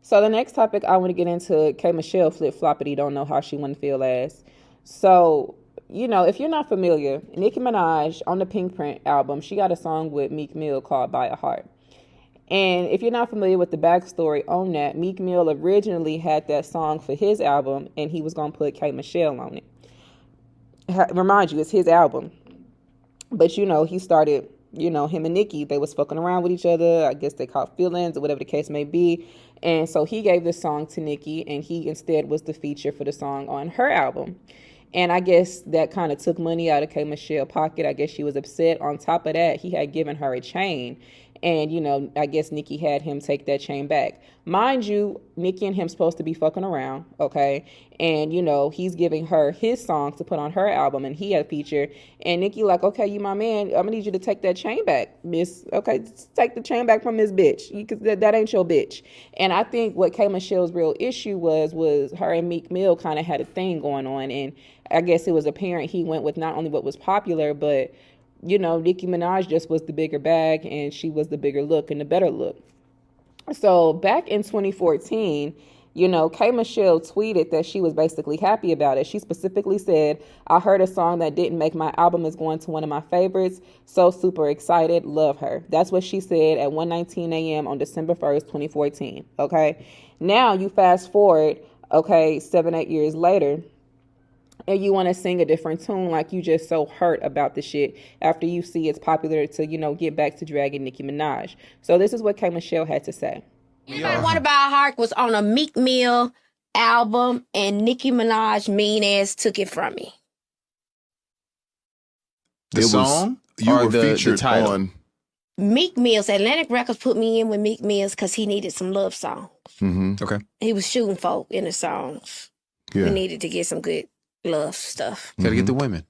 So the next topic I want to get into, K Michelle flip-floppity, don't know how she want to feel as. So, if you're not familiar, Nicki Minaj on the Pink Print album, she got a song with Meek Mill called By a Heart. And if you're not familiar with the backstory on that, Meek Mill originally had that song for his album, and he was going to put K Michelle on it. Remind you, it's his album. But, he started, him and Nicki, they was fucking around with each other. I guess they caught feelings or whatever the case may be. And so he gave this song to Nicki, and he instead was the feature for the song on her album. And I guess that kind of took money out of K Michelle's pocket. I guess she was upset. On top of that, he had given her a chain. And, I guess Nicki had him take that chain back. Mind you, Nicki and him supposed to be fucking around, okay? And, he's giving her his songs to put on her album, and he had a feature. And Nicki like, okay, you my man, I'm going to need you to take that chain back, miss. Okay, take the chain back from this bitch, because that ain't your bitch. And I think what K Michelle's real issue was her and Meek Mill kind of had a thing going on. And I guess it was apparent he went with not only what was popular, but Nicki Minaj just was the bigger bag, and she was the bigger look and the better look. So back in 2014, K Michelle tweeted that she was basically happy about it. She specifically said, I heard a song that didn't make my album is going to one of my favorites. So super excited. Love her. That's what she said at 1:19 a.m. on December 1st, 2014. Okay. Now you fast forward, 7-8 years later, and you want to sing a different tune, like you just so hurt about the shit after you see it's popular to, get back to dragging Nicki Minaj. So this is what K Michelle had to say. Anybody Want to Buy a Heart was on a Meek Mill album, and Nicki Minaj mean ass took it from me. The song you were featured on Meek Mill's Atlantic Records put me in with Meek Mill's because he needed some love songs. Mm-hmm. Okay. He was shooting folk in the songs. Yeah. We needed to get some good love stuff. Gotta get the women.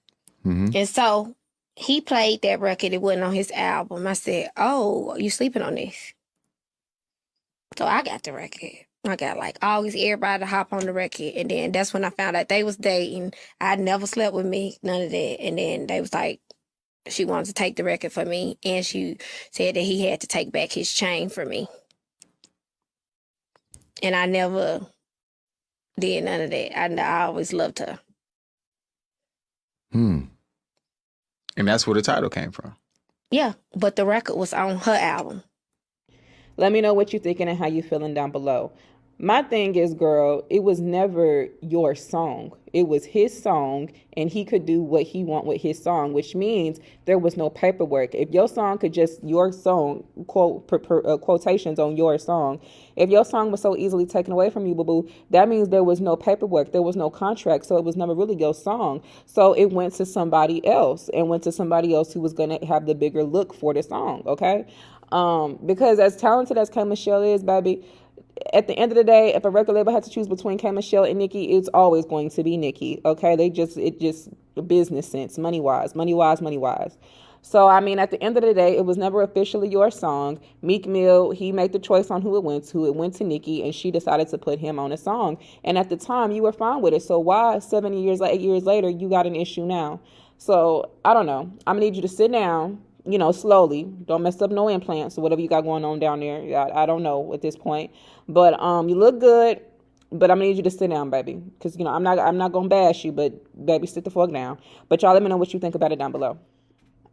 Mm-hmm. And so he played that record. It wasn't on his album. I said, oh, you sleeping on this? So I got the record. I got like August, everybody to hop on the record. And then that's when I found out they was dating. I never slept with me, none of that. And then they was like, she wanted to take the record for me. And she said that he had to take back his chain for me. And I never did none of that. I always loved her. And that's where the title came from. Yeah, but the record was on her album. Let me know what you're thinking and how you're feeling down below. My thing is, girl, it was never your song. It was his song, and he could do what he want with his song, which means there was no paperwork. If your song could just, your song, quotations on your song, if your song was so easily taken away from you, boo-boo, that means there was no paperwork. There was no contract, so it was never really your song. So it went to somebody else, and went to somebody else who was going to have the bigger look for the song, okay? Because as talented as K Michelle is, baby, at the end of the day, if a record label had to choose between K Michelle and Nicki, it's always going to be Nicki. Okay, it just business sense, money wise. So I mean, at the end of the day, it was never officially your song. Meek Mill, he made the choice on who it went to. It went to Nicki, and she decided to put him on a song. And at the time, you were fine with it. So why 8 years later, you got an issue now? So I don't know. I'm gonna need you to sit down. Slowly. Don't mess up no implants or whatever you got going on down there. I don't know at this point. But you look good, but I'm going to need you to sit down, baby. Because, I'm not going to bash you, but, baby, sit the fuck down. But y'all let me know what you think about it down below.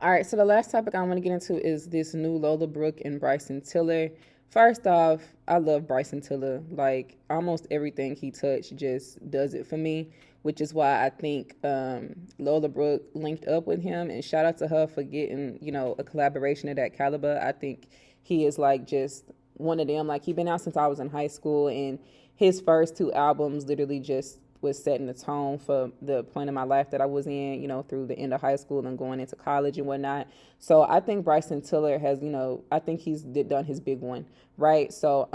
All right, so the last topic I want to get into is this new Lola Brook and Bryson Tiller. First off, I love Bryson Tiller. Like, almost everything he touched just does it for me, which is why I think Lola Brook linked up with him. And shout out to her for getting, a collaboration of that caliber. I think he is, like, just one of them. Like, he's been out since I was in high school, and his first 2 albums literally just was setting the tone for the point in my life that I was in, you know, through the end of high school and going into college and whatnot. So I think Bryson Tiller has, you know, I think he's done his big one, right? So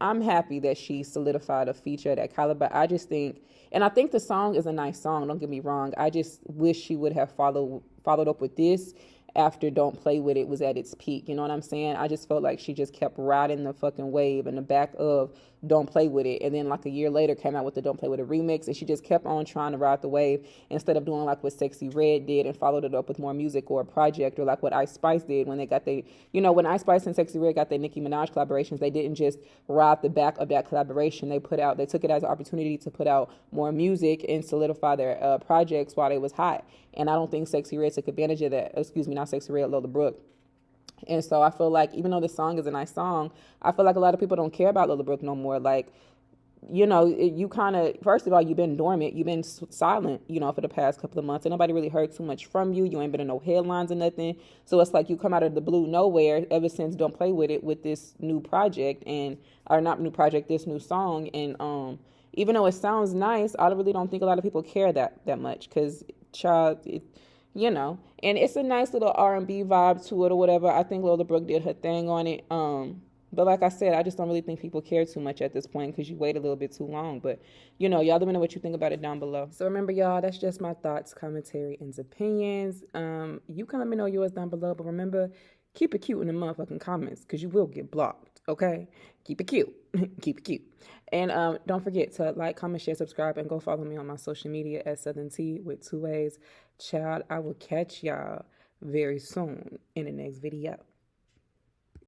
I'm happy that she solidified a feature at that caliber. I just think, and I think the song is a nice song, don't get me wrong. I just wish she would have followed up with this after Don't Play With It was at its peak. You know what I'm saying? I just felt like she just kept riding the fucking wave in the back of Don't Play With It. And then like a year later came out with the Don't Play With It remix. And she just kept on trying to ride the wave instead of doing like what Sexy Red did and followed it up with more music or a project, or like what Ice Spice did when they got they, you know, when Ice Spice and Sexy Red got their Nicki Minaj collaborations, they didn't just ride the back of that collaboration. They took it as an opportunity to put out more music and solidify their projects while they was hot. And I don't think Sexy Red took advantage of that. Excuse me, not Sexy Red, Lola Brook. And so I feel like even though this song is a nice song, I feel like a lot of people don't care about Lola Brook no more. Like, you know, you kind of, first of all, you've been dormant. You've been silent, you know, for the past couple of months. And nobody really heard too much from you. You ain't been in no headlines or nothing. So it's like you come out of the blue nowhere ever since Don't Play With It with this new project this new song. And even though it sounds nice, I really don't think a lot of people care that much because, you know, and it's a nice little R&B vibe to it or whatever. I think Lola Brook did her thing on it. But like I said, I just don't really think people care too much at this point because you wait a little bit too long. But, you know, y'all let me know what you think about it down below. So remember, y'all, that's just my thoughts, commentary, and opinions. You can let me know yours down below. But remember, keep it cute in the motherfucking comments because you will get blocked, okay? Keep it cute. Keep it cute. And don't forget to like, comment, share, subscribe, and go follow me on my social media at Southern Tea with 2 ways. Child, I will catch y'all very soon in the next video.